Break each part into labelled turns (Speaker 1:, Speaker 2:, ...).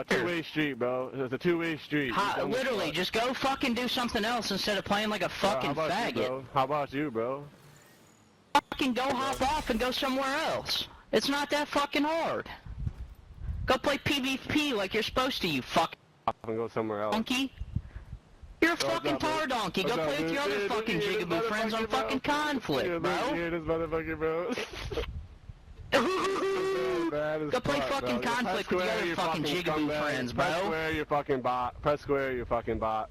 Speaker 1: Two-way street, bro. It's a two-way street.
Speaker 2: Literally, just go fucking do something else instead of playing like a fucking faggot.
Speaker 1: You, how about you, bro?
Speaker 2: Fucking go hop off and go somewhere else. It's not that fucking hard. Go play PvP like you're supposed to, you fucking
Speaker 1: And go somewhere else.
Speaker 2: donkey. You're a fucking tar donkey. Go play with your other fucking jigaboo friends on fucking conflict, bro.
Speaker 1: Yeah, this motherfucker, bro.
Speaker 2: Go play fucking conflict with your other fucking jigaboo friends, bro.
Speaker 1: Press square, you fucking bot. Press square, you fucking bot.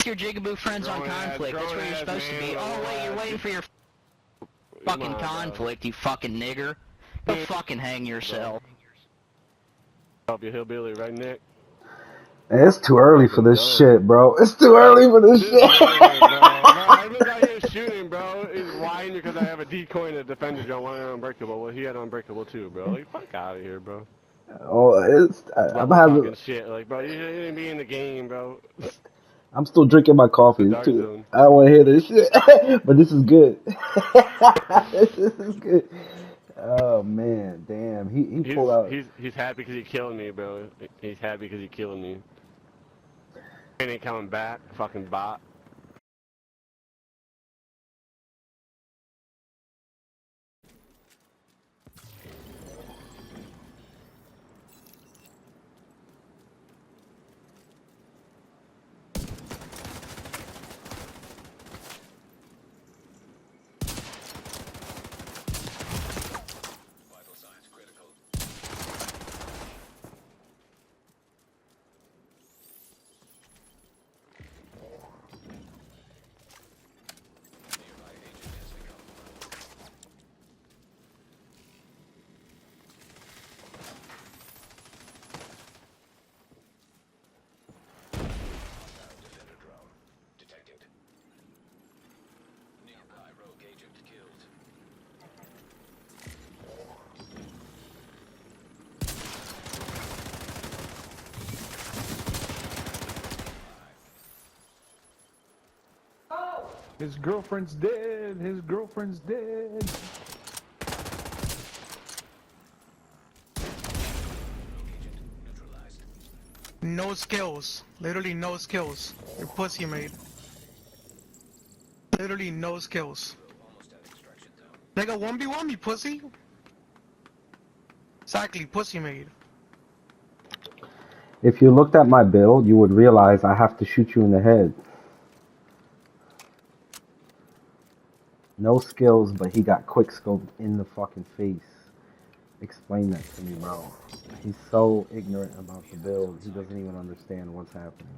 Speaker 2: Your jigaboo friends on conflict. That's where you're supposed to be. Oh wait, you're waiting for your fucking conflict, you fucking nigger. Go fucking hang yourself.
Speaker 1: Help you hillbilly, right, Nick?
Speaker 3: It's too early for this shit, bro. It's too early for this shit.
Speaker 1: I was out here shooting, bro. He's whining because I have a decoy and a defender jump, one unbreakable. Well, he had unbreakable too, bro. Like, fuck out of here, bro.
Speaker 3: Oh, I'm having
Speaker 1: shit. Like, bro, you didn't be in the game, bro.
Speaker 3: I'm still drinking my coffee. I don't want to hear this shit, but this is good. This is good. Oh man, damn. He pulled out.
Speaker 1: He's happy because he killed me, bro. He's happy because he killed me. He ain't coming back, fucking bot.
Speaker 4: His girlfriend's dead. His girlfriend's dead.
Speaker 5: No skills. Literally no skills. You're pussy made. Literally no skills. Nigga, 1v1 me, pussy. Exactly, pussy made.
Speaker 3: If you looked at my build, you would realize I have to shoot you in the head. No skills, but he got quick scoped in the fucking face. Explain that to me, bro. He's so ignorant about the build, he doesn't even understand what's happening.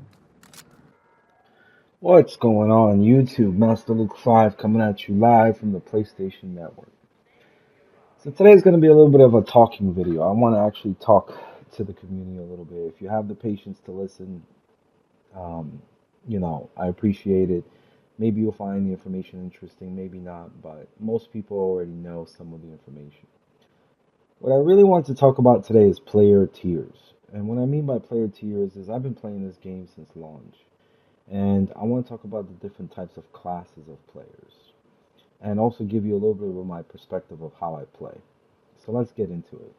Speaker 3: What's going on YouTube? Master Luke 5 coming at you live from the PlayStation Network. So today's going to be a little bit of a talking video. I want to actually talk to the community a little bit. If you have the patience to listen, you know, I appreciate it. Maybe you'll find the information interesting, maybe not, but most people already know some of the information. What I really want to talk about today is player tiers. And what I mean by player tiers is I've been playing this game since launch. And I want to talk about the different types of classes of players. And also give you a little bit of my perspective of how I play. So let's get into it.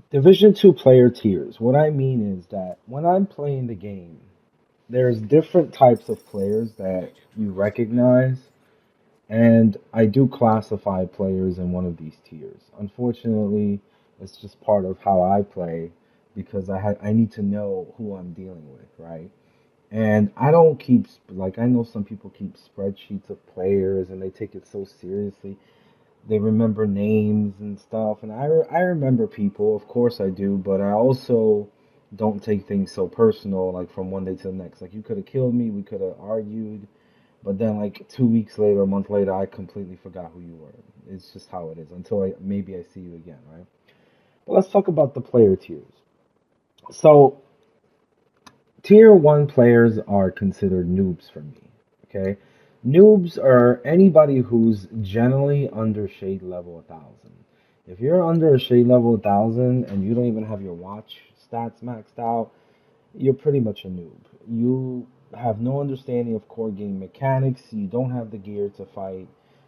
Speaker 3: Division 2 player tiers. What I mean is that when I'm playing the game, there's different types of players that you recognize, and I do classify players in one of these tiers. Unfortunately, it's just part of how I play because I need to know who I'm dealing with, right? And I don't keep, like, I know some people keep spreadsheets of players and they take it so seriously. They remember names and stuff, and I remember people, of course I do, but I also don't take things so personal, like from one day to the next. Like, you could have killed me, we could have argued, but then like 2 weeks later, a month later, I completely forgot who you were. It's just how it is until maybe I see you again, right? But let's talk about the player tiers. So, tier 1 players are considered noobs for me, okay? Noobs are anybody who's generally under shade level 1000. If you're under a shade level 1000 and you don't even have your watch stats maxed out, you're pretty much a noob. You have no understanding of core game mechanics, you don't have the gear to fight,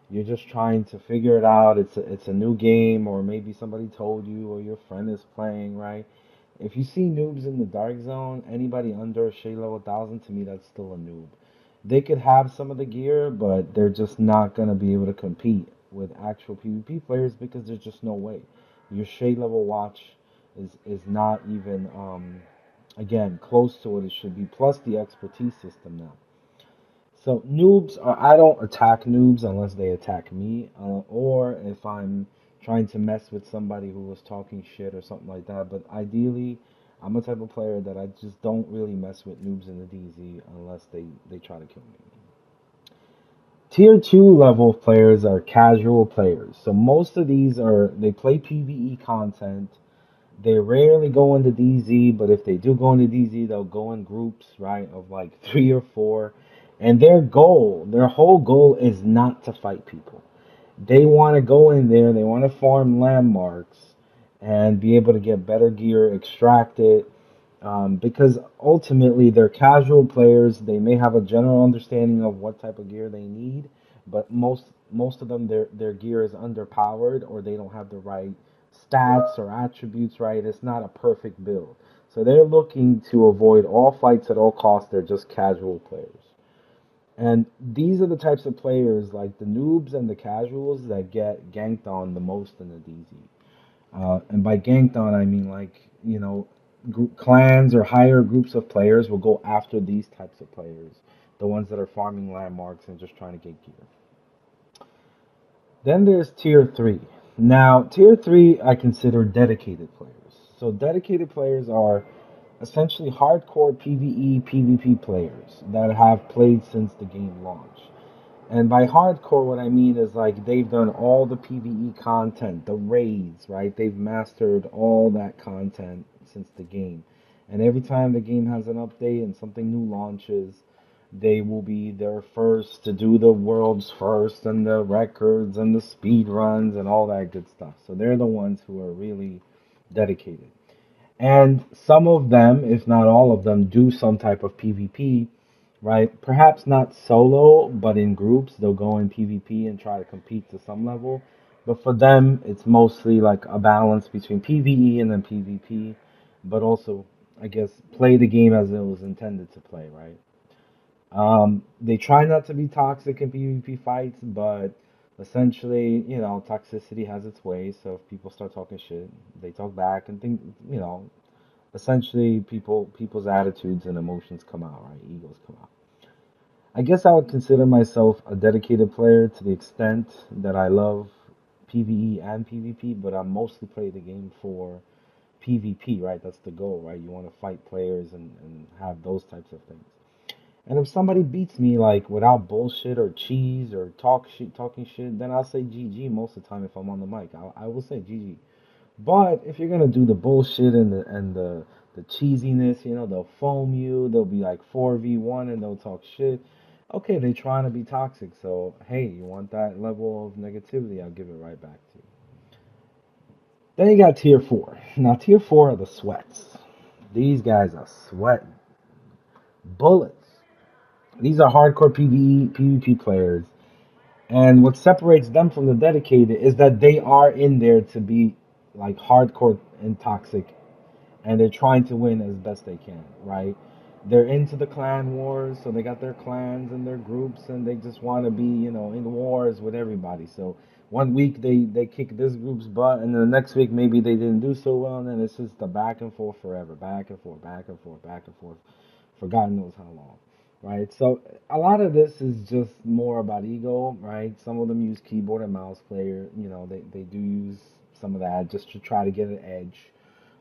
Speaker 3: You're just trying to figure it out. It's a new game, or maybe somebody told you, or your friend is playing, right? If you see noobs in the dark zone, anybody under shade level 1000, to me, that's still a noob. They could have some of the gear, but they're just not gonna be able to compete with actual PvP players because there's just no way. Your shade level watch is not even again close to what it should be. Plus the expertise system now. So noobs are, I don't attack noobs unless they attack me, or if I'm trying to mess with somebody who was talking shit or something like that. But ideally, I'm a type of player that I just don't really mess with noobs in the DZ unless they try to kill me. Tier 2 level players are casual players. So most of these are, they play PvE content. They rarely go into DZ, but if they do go into DZ, they'll go in groups, right, of like 3 or 4. And their whole goal is not to fight people. They want to go in there, they want to farm landmarks and be able to get better gear, extract it, because ultimately they're casual players. They may have a general understanding of what type of gear they need, but most of them their gear is underpowered or they don't have the right stats or attributes right. It's not a perfect build. So they're looking to avoid all fights at all costs. They're just casual players. And these are the types of players like the noobs and the casuals that get ganked on the most in the DZ. And by ganked on, I mean like, clans or higher groups of players will go after these types of players, the ones that are farming landmarks and just trying to get gear. Then there's tier 3. Now, tier 3 I consider dedicated players. So dedicated players are essentially hardcore PvE, PvP players that have played since the game launch. And by hardcore, what I mean is like they've done all the PvE content, the raids, right? They've mastered all that content since the game. And every time the game has an update and something new launches, they will be there first to do the world's first and the records and the speed runs and all that good stuff. So they're the ones who are really dedicated. And some of them, if not all of them, do some type of PvP, right? Perhaps not solo, but in groups. They'll go in PvP and try to compete to some level. But for them, it's mostly like a balance between PvE and then PvP, but also, I guess, play the game as it was intended to play, right? They try not to be toxic in PvP fights, but essentially, toxicity has its way. So if people start talking shit, they talk back and think, essentially people's attitudes and emotions come out, right? Egos come out. I guess I would consider myself a dedicated player to the extent that I love PvE and PvP, but I mostly play the game for PvP, right? That's the goal, right? You want to fight players and have those types of things. And if somebody beats me like without bullshit or cheese or talking shit, then I'll say GG most of the time if I'm on the mic. I will say GG. But if you're gonna do the bullshit and the cheesiness, they'll foam you. They'll be like 4v1 and they'll talk shit. Okay, they're trying to be toxic. So hey, you want that level of negativity? I'll give it right back to you. Then you got tier 4. Now tier 4 are the sweats. These guys are sweating bullets. These are hardcore PvE, PvP players. And what separates them from the dedicated is that they are in there to be like hardcore and toxic, and they're trying to win as best they can, right? They're into the clan wars, so they got their clans and their groups, and they just want to be, in wars with everybody. So one week they kick this group's butt, and then the next week maybe they didn't do so well, and then it's just the back and forth forever, back and forth, back and forth, back and forth, for God knows how long. Right, so a lot of this is just more about ego, right? Some of them use keyboard and mouse player, they do use some of that just to try to get an edge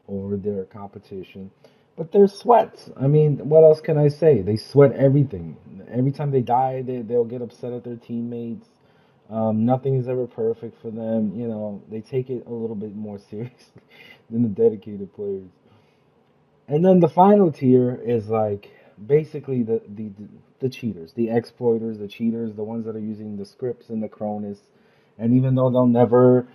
Speaker 3: over their competition. But they're sweats. I mean, what else can I say? They sweat everything. Every time they die, they'll get upset at their teammates. Nothing is ever perfect for them. They take it a little bit more seriously than the dedicated players. And then the final tier is like basically the cheaters, the exploiters, the cheaters, the ones that are using the scripts and the Cronus. And even though they'll never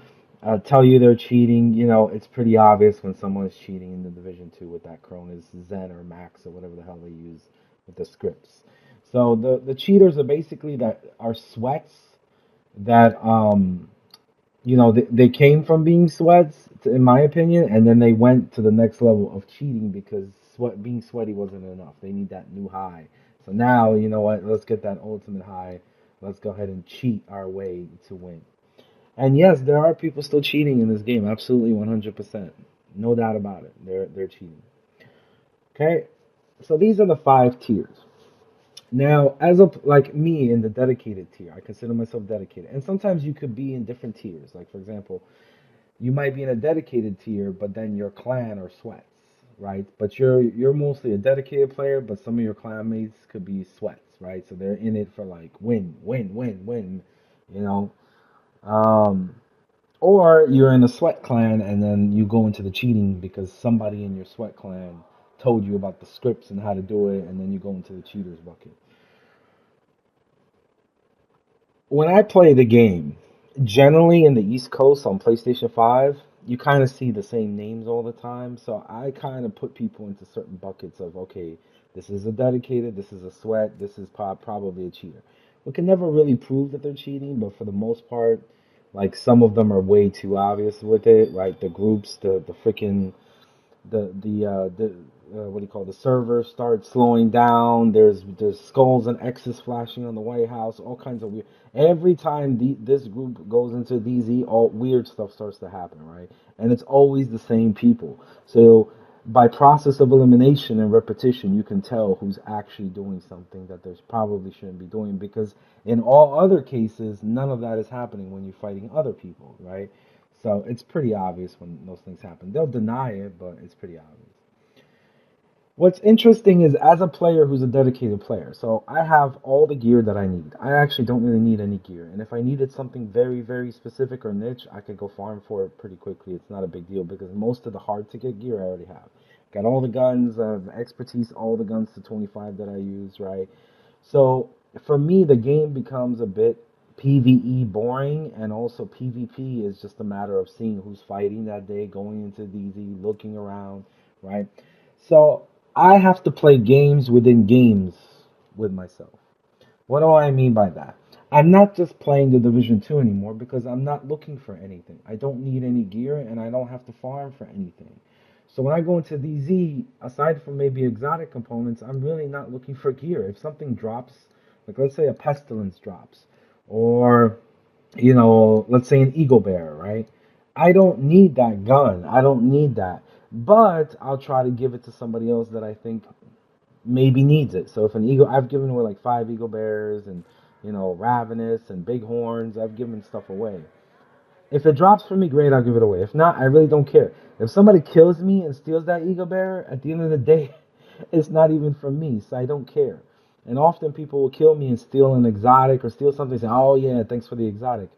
Speaker 3: tell you they're cheating, it's pretty obvious when someone is cheating in the Division 2 with that Cronus, Zen or Max or whatever the hell they use with the scripts. So the cheaters are basically that are sweats that you know, they came from being sweats, in my opinion, and then they went to the next level of cheating because being sweaty wasn't enough. They need that new high. So now, you know what? Let's get that ultimate high. Let's go ahead and cheat our way to win. And yes, there are people still cheating in this game. Absolutely, 100%. No doubt about it. They're cheating. Okay, so these are the 5 tiers. Now, as a like me in the dedicated tier, I consider myself dedicated. And sometimes you could be in different tiers. Like for example, you might be in a dedicated tier, but then your clan are sweats, right? But you're mostly a dedicated player, but some of your clan mates could be sweats, right? So they're in it for like win, win, win, win, you know. Um, or you're in a sweat clan and then you go into the cheating because somebody in your sweat clan told you about the scripts and how to do it, and then you go into the cheaters bucket. When I play the game, generally in the East Coast on PlayStation 5, you kind of see the same names all the time. So I kind of put people into certain buckets of, okay, this is a dedicated, this is a sweat, this is probably a cheater. We can never really prove that they're cheating, but for the most part, like some of them are way too obvious with it, right? The groups, the freaking the what do you call it? The server starts slowing down. There's skulls and X's flashing on the White House. All kinds of weird. Every time this group goes into DZ, all weird stuff starts to happen, right? And it's always the same people. So by process of elimination and repetition, you can tell who's actually doing something that there's probably shouldn't be doing, because in all other cases, none of that is happening when you're fighting other people, right? So it's pretty obvious when those things happen. They'll deny it, but it's pretty obvious. What's interesting is, as a player who's a dedicated player, so I have all the gear that I need. I actually don't really need any gear. And if I needed something very, very specific or niche, I could go farm for it pretty quickly. It's not a big deal because most of the hard to get gear I already have. Got all the guns, the expertise, all the guns to 25 that I use, right? So for me, the game becomes a bit PvE boring, and also PvP is just a matter of seeing who's fighting that day, going into DZ, looking around, right? So I have to play games within games with myself. What do I mean by that? I'm not just playing the Division 2 anymore because I'm not looking for anything. I don't need any gear and I don't have to farm for anything. So when I go into DZ, aside from maybe exotic components, I'm really not looking for gear. If something drops, like let's say a pestilence drops, or you know, let's say an eagle bear, right? I don't need that gun. I don't need that. But I'll try to give it to somebody else that I think maybe needs it. So if an eagle, I've given away like 5 eagle bears and, you know, ravenous and bighorns. I've given stuff away. If it drops for me, great, I'll give it away. If not, I really don't care. If somebody kills me and steals that eagle bear, at the end of the day, it's not even from me, so I don't care. And often people will kill me and steal an exotic or steal something and say, oh yeah, thanks for the exotic.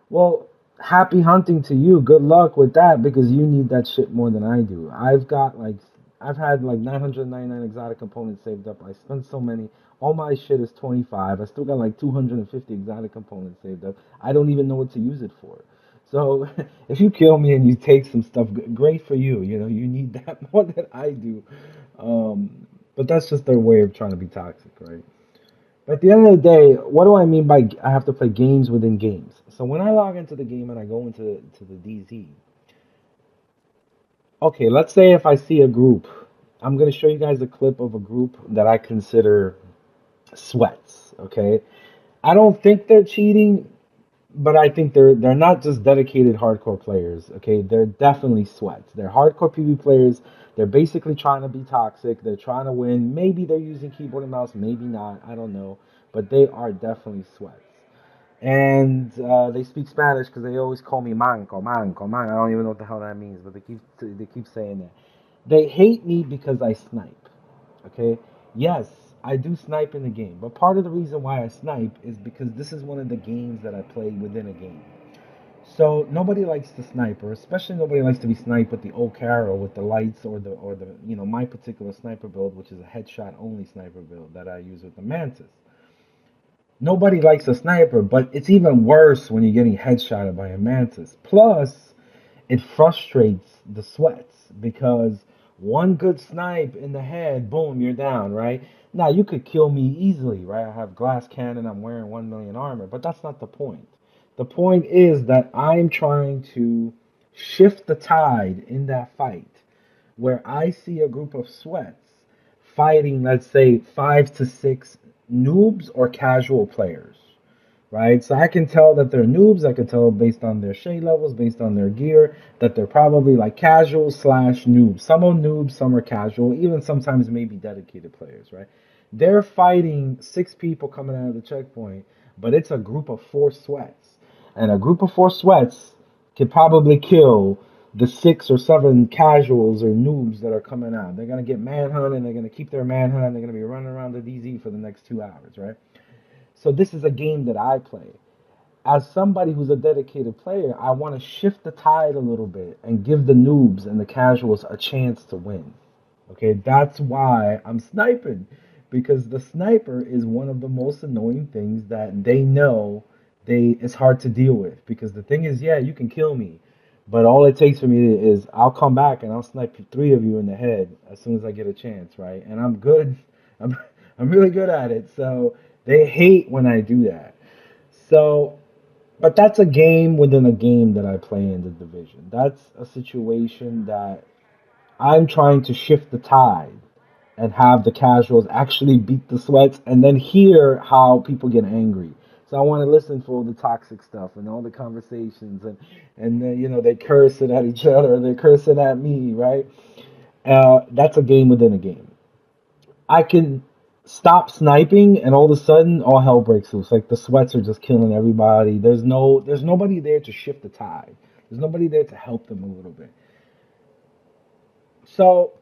Speaker 3: Well, happy hunting to you. Good luck with that because you need that shit more than I do. I've had like 999 exotic components saved up. I spent so many. All my shit is 25. I still got like 250 exotic components saved up. I don't even know what to use it for. So if you kill me and you take some stuff, great for you. You know, you need that more than I do. But that's just their way of trying to be toxic, right? At the end of the day, what do I mean by I have to play games within games? So when I log into the game and I go into the DZ, okay, let's say if I see a group, I'm going to show you guys a clip of a group that I consider sweats, okay? I don't think they're cheating, but I think they're not just dedicated hardcore players, okay? They're definitely sweats. They're hardcore PvP players. They're basically trying to be toxic. They're trying to win. Maybe they're using keyboard and mouse, maybe not. I don't know, but they are definitely sweats. And they speak Spanish because they always call me manco, manco, manco. I don't even know what the hell that means, but they keep saying that. They hate me because I snipe. Okay? Yes, I do snipe in the game, but part of the reason why I snipe is because this is one of the games that I play within a game. So nobody likes to snipe, or especially nobody likes to be sniped with the oak arrow with the lights, or the you know, my particular sniper build, which is a headshot only sniper build that I use with the mantis. Nobody likes a sniper, but it's even worse when you're getting headshotted by a mantis. Plus, it frustrates the sweats because one good snipe in the head, boom, you're down, right? Now, you could kill me easily, right? I have glass cannon, I'm wearing 1 million armor, but that's not the point. The point is that I'm trying to shift the tide in that fight where I see a group of sweats fighting, let's say, 5 to 6 noobs or casual players, right? So I can tell that they're noobs. I can tell based on their shade levels, based on their gear, that they're probably like casual slash noobs. Some are noobs, some are casual, even sometimes maybe dedicated players, right? They're fighting 6 people coming out of the checkpoint, but it's a group of 4 sweats. And a group of 4 sweats could probably kill the 6 or 7 casuals or noobs that are coming out. They're gonna get manhunt and they're gonna keep their manhunt. They're gonna be running around the DZ for the next 2 hours, right? So this is a game that I play. As somebody who's a dedicated player, I want to shift the tide a little bit and give the noobs and the casuals a chance to win. Okay, that's why I'm sniping, because the sniper is one of the most annoying things that they know it's hard to deal with. Because the thing is, yeah, you can kill me, but all it takes for me is I'll come back and I'll snipe 3 of you in the head as soon as I get a chance, right? And I'm good. I'm I'm really good at it. So they hate when I do that. So, but that's a game within a game that I play in the division. That's a situation that I'm trying to shift the tide and have the casuals actually beat the sweats and then hear how people get angry. So I want to listen for all the toxic stuff and all the conversations and you know, they cursing at each other, they're cursing at me, right? That's a game within a game. I can stop sniping and all of a sudden all hell breaks loose. Like the sweats are just killing everybody. There's nobody there to shift the tide. There's nobody there to help them a little bit. So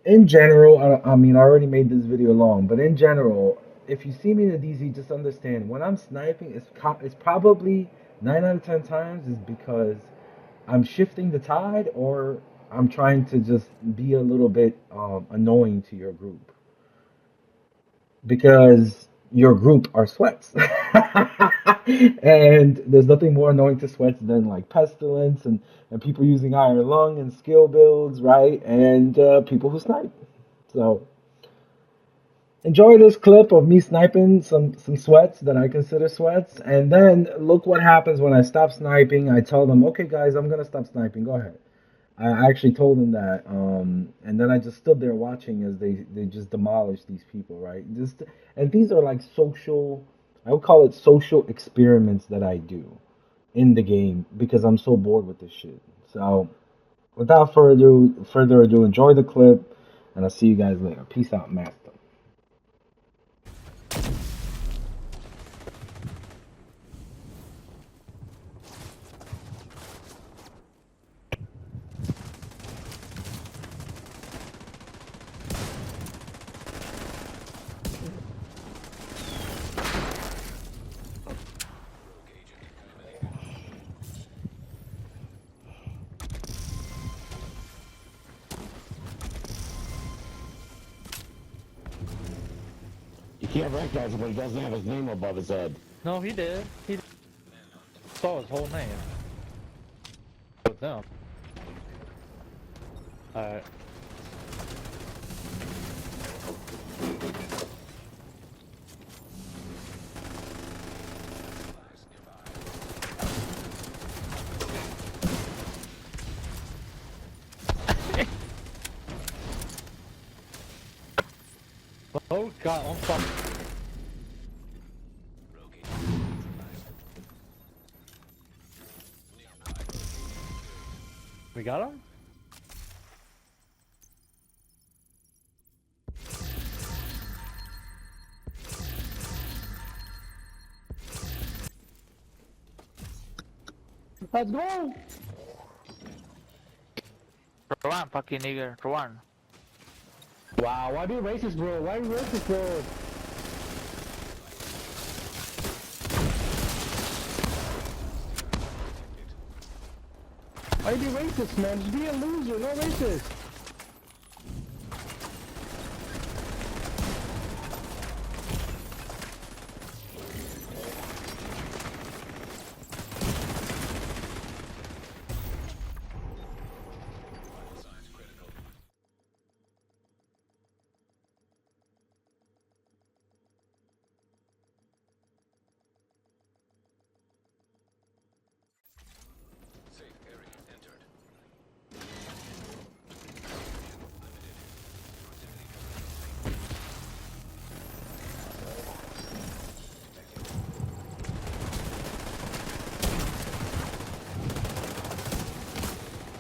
Speaker 3: in general, I mean, I already made this video long, but in general, if you see me in the DZ, just understand when I'm sniping, it's probably 9 out of 10 times is because I'm shifting the tide or I'm trying to just be a little bit annoying to your group because your group are sweats. And there's nothing more annoying to sweats than like pestilence and people using iron lung and skill builds, right? And people who snipe. So enjoy this clip of me sniping some sweats that I consider sweats, and then look what happens when I stop sniping. I tell them, okay guys, I'm gonna stop sniping. Go ahead. I actually told them that, and then I just stood there watching as they just demolish these people, right? Just and these are like social, I would call it social experiments that I do in the game because I'm so bored with this shit. So without further ado, enjoy the clip, and I'll see you guys later. Peace out, master.
Speaker 6: You can't recognize him when he doesn't have his name above his head.
Speaker 7: No, he did. He saw his whole name. With them. Alright. Oh god, I'm fucking. We got him? Let's go!
Speaker 8: Run, fucking nigger, run.
Speaker 6: Wow, why be racist, bro? Why are you racist, bro? Why you be racist, man? Just be a loser, no racist.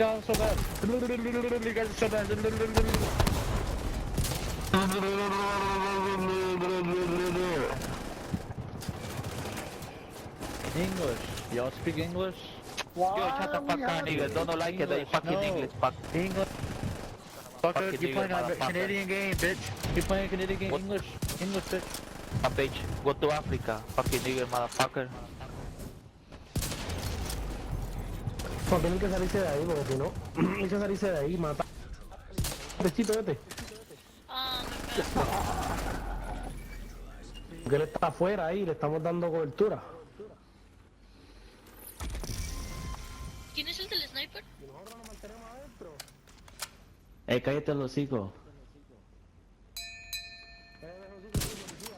Speaker 7: guys are so bad. You guys are so bad. English. Y'all speak English?
Speaker 8: Yo, shut the fuck up, nigga. Don't like it, they fucking
Speaker 7: No.
Speaker 8: English, fuck.
Speaker 7: English. Fucker, you playing a Canadian game, bitch. You playing a Canadian game?
Speaker 8: What?
Speaker 7: English. English, bitch.
Speaker 8: A bitch, go to Africa, fucking nigga, motherfucker.
Speaker 6: No, tienen que salirse de ahí, porque si no, hay que salirse de ahí, mata. Pechito, vete. Porque él está afuera ahí, le estamos dando cobertura.
Speaker 9: ¿Quién es el del sniper?
Speaker 6: Y nosotros nos mantenemos adentro.
Speaker 10: Cállate los hijos.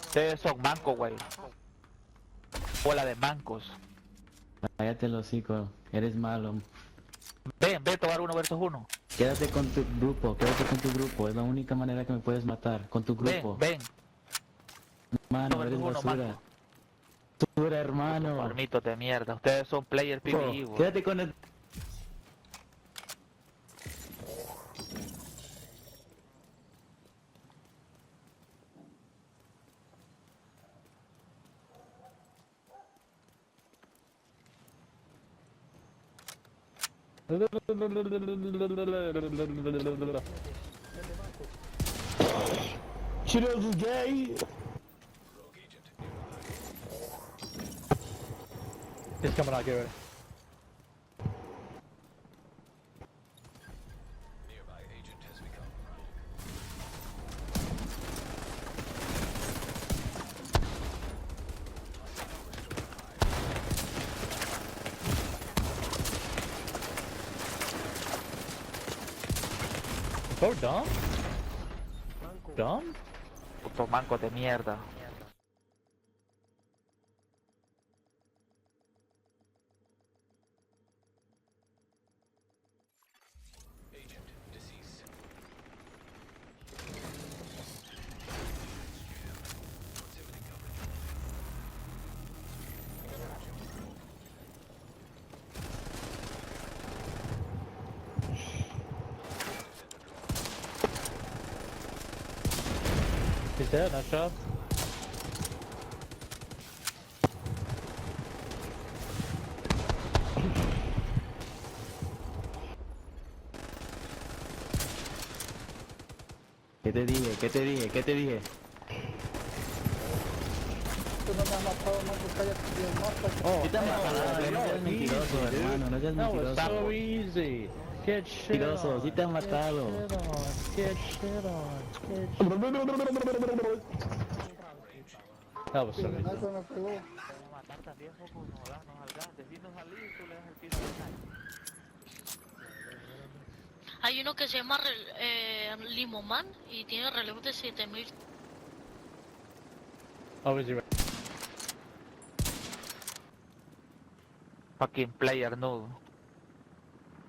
Speaker 8: Ustedes son mancos, güey. Bola de mancos.
Speaker 10: Cállate los hijos. Eres malo.
Speaker 8: Ven, tomar 1 versus 1.
Speaker 10: Quédate con tu grupo. Quédate con tu grupo. Es la única manera que me puedes matar. Con tu grupo.
Speaker 8: Ven.
Speaker 10: Hermano,
Speaker 8: Uno
Speaker 10: eres
Speaker 8: versus uno,
Speaker 10: basura. Basura, hermano.
Speaker 8: Palmitos de mierda. Ustedes son player PvE, güey.
Speaker 10: Quédate con el...
Speaker 6: Cheetos is gay.
Speaker 7: It's coming out, get ready. So dumb? Dumb?
Speaker 8: Putos mancos de mierda.
Speaker 7: He's dead, nice job.
Speaker 10: ¿Qué te dije? ¿Qué te dije? ¿Qué te dije?
Speaker 7: Oh,
Speaker 10: ¿Qué te has matado? No seas mentiroso, hermano. No seas
Speaker 7: that was
Speaker 10: mentiroso.
Speaker 7: so easy. Get shit
Speaker 10: Mentiroso,
Speaker 7: on.
Speaker 10: sí te has matado.
Speaker 7: Get shit on. Get shit on. That was so easy.
Speaker 9: Hay uno que se llama Limoman y tiene relevo de 7000.
Speaker 7: Oh, is he right?
Speaker 8: Fucking player nudo.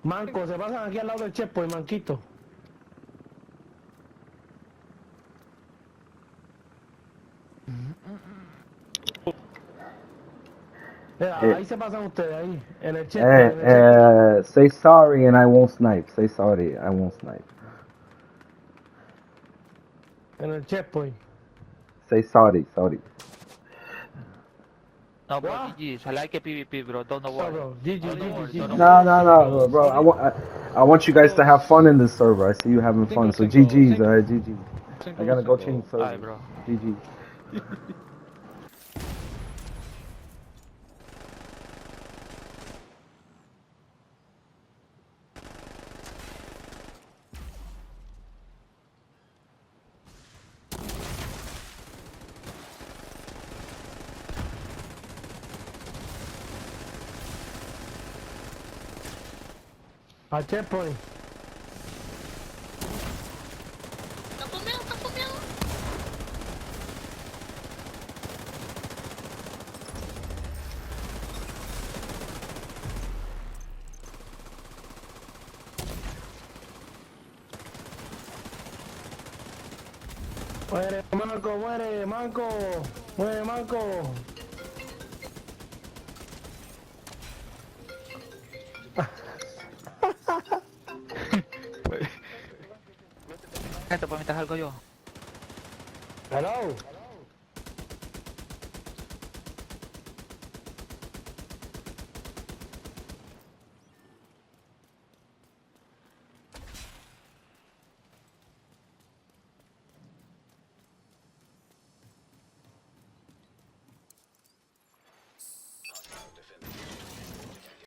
Speaker 6: Manco, se pasan aquí al lado del checkpoint, manquito. Mira, ahí se pasan ustedes, ahí, en el checkpoint. en el checkpoint.
Speaker 3: Say sorry and I won't snipe. Say sorry, I won't snipe.
Speaker 6: En el checkpoint.
Speaker 3: Say sorry, sorry.
Speaker 8: No, bro,
Speaker 6: What?
Speaker 8: GG. I like a PvP, bro. Don't know
Speaker 6: So,
Speaker 8: why.
Speaker 6: bro, GG, GG.
Speaker 3: No, bro. I want you guys to have fun in this server. I see you having fun. So GG's, alright, GG. I gotta go change
Speaker 8: Alright,
Speaker 3: server.
Speaker 8: bro.
Speaker 3: GG.
Speaker 6: Al checkpoint.
Speaker 9: ¿Está fumeado? ¿Está fumeado?
Speaker 6: Muere, manco, muere, manco. Muere, manco.
Speaker 8: Esto, pues mientras algo yo.
Speaker 6: Hello.